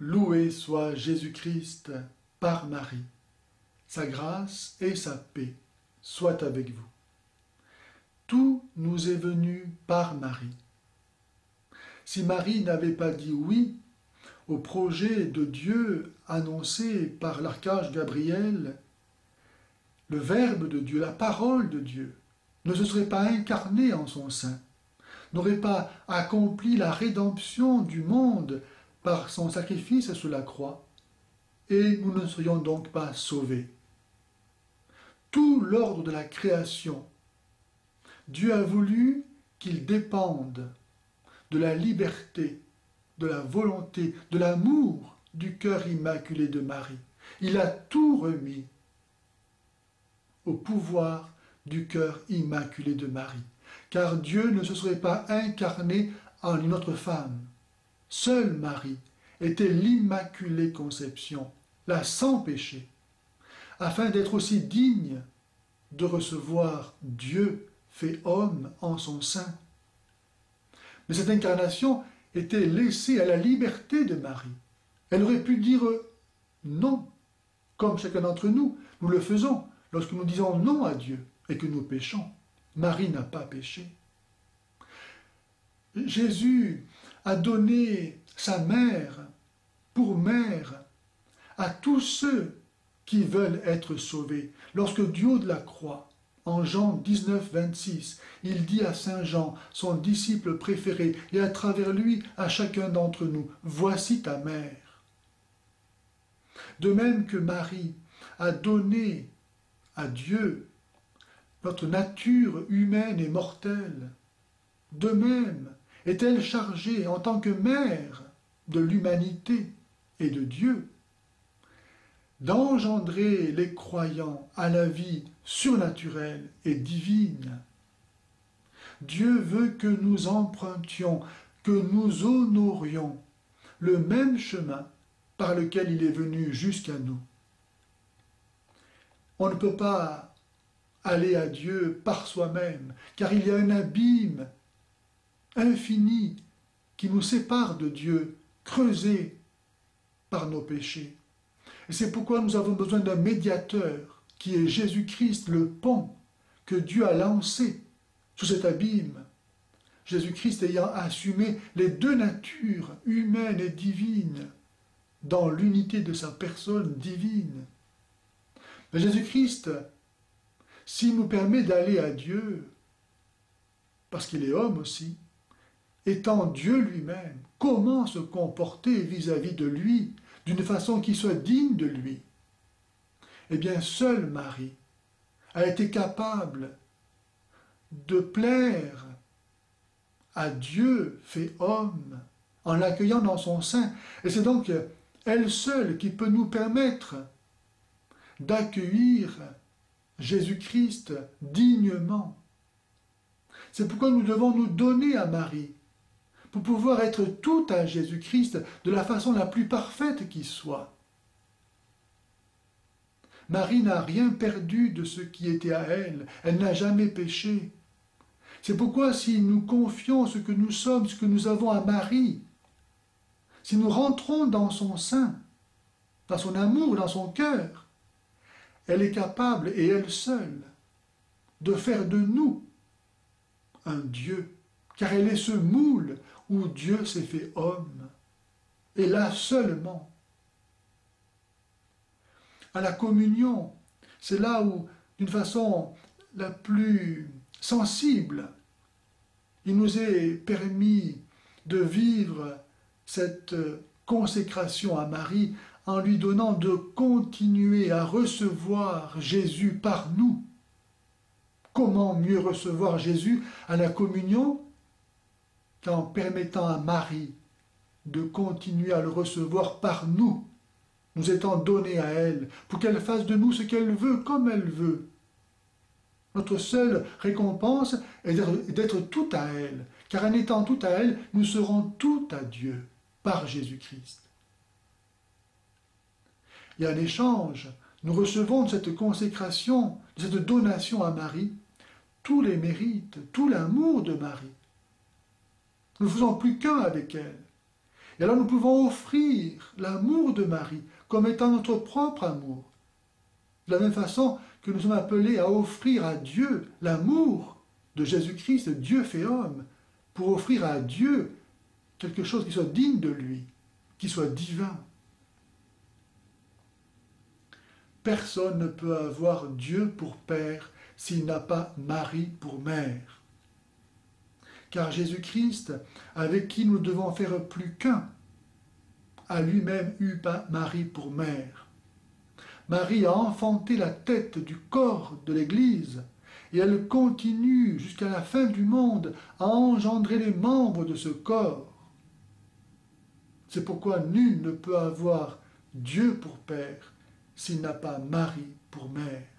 Loué soit Jésus-Christ par Marie. Sa grâce et sa paix soient avec vous. Tout nous est venu par Marie. Si Marie n'avait pas dit oui au projet de Dieu annoncé par l'archange Gabriel, le Verbe de Dieu, la parole de Dieu, ne se serait pas incarné en son sein, n'aurait pas accompli la rédemption du monde par son sacrifice sur la croix, et nous ne serions donc pas sauvés. Tout l'ordre de la création, Dieu a voulu qu'il dépende de la liberté, de la volonté, de l'amour du cœur immaculé de Marie. Il a tout remis au pouvoir du cœur immaculé de Marie, car Dieu ne se serait pas incarné en une autre femme. Seule Marie était l'immaculée conception, la sans péché, afin d'être aussi digne de recevoir Dieu fait homme en son sein. Mais cette incarnation était laissée à la liberté de Marie. Elle aurait pu dire non, comme chacun d'entre nous, nous le faisons lorsque nous disons non à Dieu et que nous péchons. Marie n'a pas péché. Jésus a donné sa mère pour mère à tous ceux qui veulent être sauvés. Lorsque du haut de la croix, en Jean 19, 26, il dit à Saint Jean, son disciple préféré, et à travers lui à chacun d'entre nous, « Voici ta mère ». De même que Marie a donné à Dieu notre nature humaine et mortelle, de même est-elle chargée en tant que mère de l'humanité et de Dieu d'engendrer les croyants à la vie surnaturelle et divine. Dieu veut que nous empruntions, que nous honorions le même chemin par lequel il est venu jusqu'à nous. On ne peut pas aller à Dieu par soi-même, car il y a un abîme infini qui nous sépare de Dieu, creusé par nos péchés. Et c'est pourquoi nous avons besoin d'un médiateur, qui est Jésus-Christ, le pont que Dieu a lancé sous cet abîme. Jésus-Christ ayant assumé les deux natures, humaine et divine, dans l'unité de sa personne divine. Mais Jésus-Christ, s'il nous permet d'aller à Dieu, parce qu'il est homme aussi, étant Dieu lui-même, comment se comporter vis-à-vis de lui, d'une façon qui soit digne de lui? Eh bien, seule Marie a été capable de plaire à Dieu fait homme en l'accueillant dans son sein. Et c'est donc elle seule qui peut nous permettre d'accueillir Jésus-Christ dignement. C'est pourquoi nous devons nous donner à Marie, pour pouvoir être tout à Jésus-Christ de la façon la plus parfaite qui soit. Marie n'a rien perdu de ce qui était à elle. Elle n'a jamais péché. C'est pourquoi si nous confions ce que nous sommes, ce que nous avons à Marie, si nous rentrons dans son sein, dans son amour, dans son cœur, elle est capable, et elle seule, de faire de nous un Dieu, car elle est ce moule où Dieu s'est fait homme, et là seulement. À la communion, c'est là où, d'une façon la plus sensible, il nous est permis de vivre cette consécration à Marie en lui donnant de continuer à recevoir Jésus par nous. Comment mieux recevoir Jésus à la communion qu'en permettant à Marie de continuer à le recevoir par nous, nous étant donnés à elle, pour qu'elle fasse de nous ce qu'elle veut, comme elle veut. Notre seule récompense est d'être tout à elle, car en étant tout à elle, nous serons tout à Dieu, par Jésus-Christ. Et en échange, nous recevons de cette consécration, de cette donation à Marie, tous les mérites, tout l'amour de Marie. Nous ne faisons plus qu'un avec elle. Et alors nous pouvons offrir l'amour de Marie comme étant notre propre amour. De la même façon que nous sommes appelés à offrir à Dieu l'amour de Jésus-Christ, Dieu fait homme, pour offrir à Dieu quelque chose qui soit digne de lui, qui soit divin. Personne ne peut avoir Dieu pour père s'il n'a pas Marie pour mère. Car Jésus-Christ, avec qui nous devons faire plus qu'un, a lui-même eu Marie pour mère. Marie a enfanté la tête du corps de l'Église, et elle continue jusqu'à la fin du monde à engendrer les membres de ce corps. C'est pourquoi nul ne peut avoir Dieu pour père s'il n'a pas Marie pour mère.